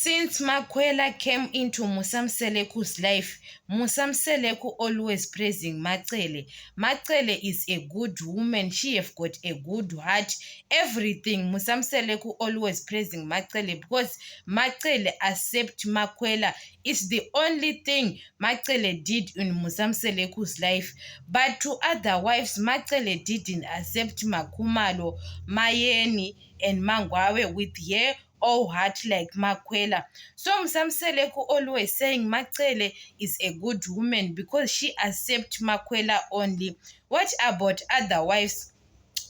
Since Makwela came into Musamseleku's life, Musamseleku always praising Macele. Macele is a good woman. She have got a good heart. Everything. Musamseleku always praising Macele because Macele accept Makwela. It's the only thing Macele did in Musamseleku's life. But to other wives, Macele didn't accept Makumalo, Mayeni, and Mangwawe with her all heart like Makwela. So Musamseleku always saying Macele is a good woman because she accepts Makwela only. What about other wives?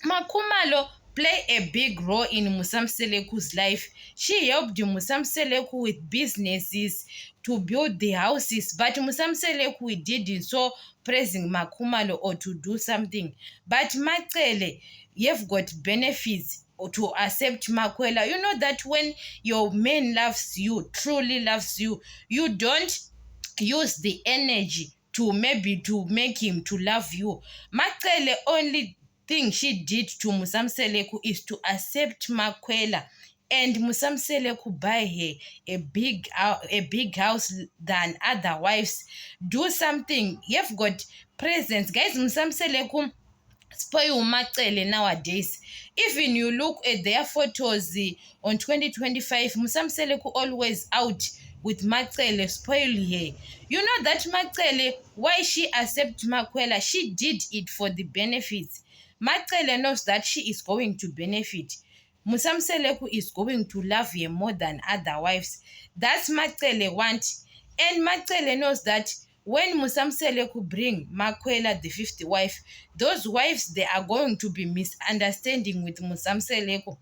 Makumalo play a big role in Musamseleku's life. She helped Musamseleku with businesses to build the houses, but Musamseleku didn't so praising Makumalo or to do something. But Macele, you've got benefits to accept Makwela. You know that when your man loves you, truly loves you, you don't use the energy to maybe to make him to love you. Macele only thing she did to Musamseleku is to accept Makwela, and Musamseleku buy her a big house than other wives. Do something. You've got presents, guys. Musamseleku spoil Macele nowadays. Even you look at their photos on 2025, Musamseleku always out with Macele, spoil her. You know that Macele, why she accept Makwela, she did it for the benefits. Macele knows that she is going to benefit. Musamseleku is going to love her more than other wives. That's Macele want. And Macele knows that when Musamseleku bring Makwela the fifth wife, those wives, they are going to be misunderstanding with Musamseleku.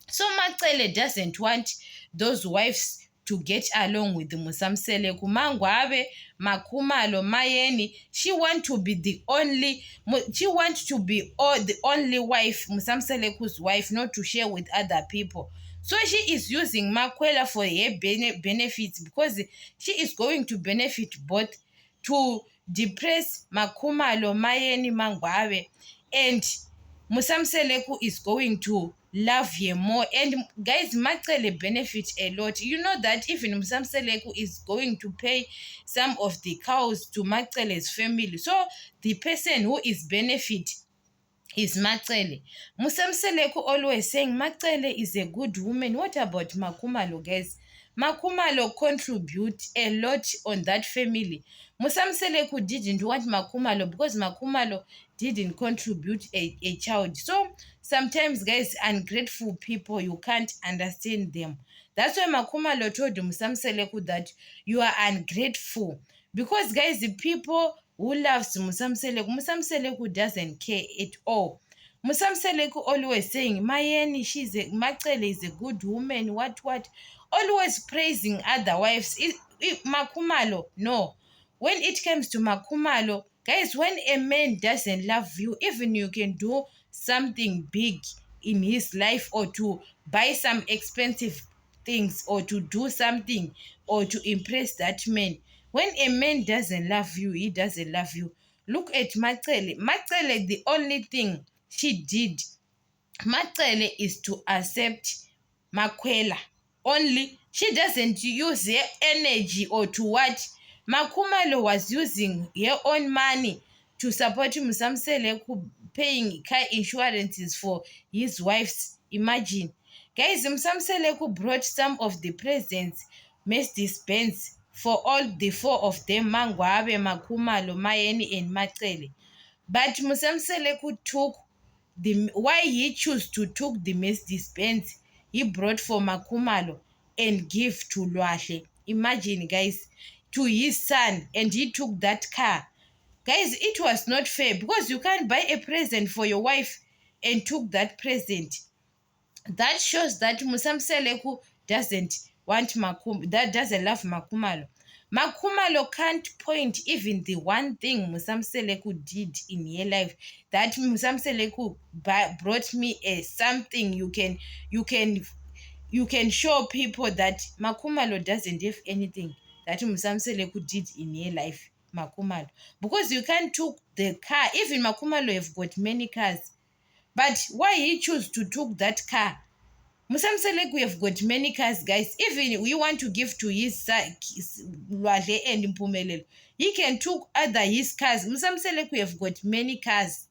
So Macele doesn't want those wives to get along with the Musamseleku. Mangwabe, Makumalo, Mayeni, she want to be the only the only wife, Musamseleku's wife, not to share with other people. So she is using Makwela for her benefits because she is going to benefit both, to depress Makumalo, Mayeni, Mangwabe, and Musamseleku is going to love her more. And guys, Macele benefit a lot. You know that even Musamseleku is going to pay some of the cows to Macele's family. So the person who is benefit is Macele. Musamseleku always saying Macele is a good woman. What about Makumalo, guys? Makumalo contribute a lot on that family. Musamseleku didn't want Makumalo because Makumalo didn't contribute a child. So sometimes, guys, ungrateful people, you can't understand them. That's why Makumalo told Musamseleku that you are ungrateful. Because, guys, the people who loves Musamseleku doesn't care at all. Musamseleku always saying, Mayeni, Macele is a good woman, what, always praising other wives. Makumalo, no. When it comes to Makumalo, guys, when a man doesn't love you, even you can do something big in his life, or to buy some expensive things, or to do something, or to impress that man. When a man doesn't love you, he doesn't love you. Look at Macele. Macele, the only thing she did, Macele, is to accept Makwela. Only she doesn't use her energy or to what. Makumalo was using her own money to support Musamseleku, paying car insurances for his wife's. Imagine. Guys, Musamseleku brought some of the presents, Mercedes-Benz, for all the four of them, Mangwabe, Makumalo, Mayeni, and Macele. But Musamseleku took why he chose to took the Mercedes-Benz he brought for Makumalo and give to Lwahle. Imagine, guys, to his son, and he took that car. Guys, it was not fair because you can't buy a present for your wife and took that present. That shows that Musamseleku doesn't want that doesn't love Makumalo. Makumalo can't point even the one thing Musamseleku did in her life, that Musamseleku brought me a something you can show people that Makumalo doesn't have anything that Musamseleku did in her life. Makumalo, because you can't took the car. Even Makumalo have got many cars, but why he chose to took that car? Musamseleku have got many cars, guys. Even we want to give to his Lwadle and Mpumelelo, he can took other his cars. Musamseleku have got many cars.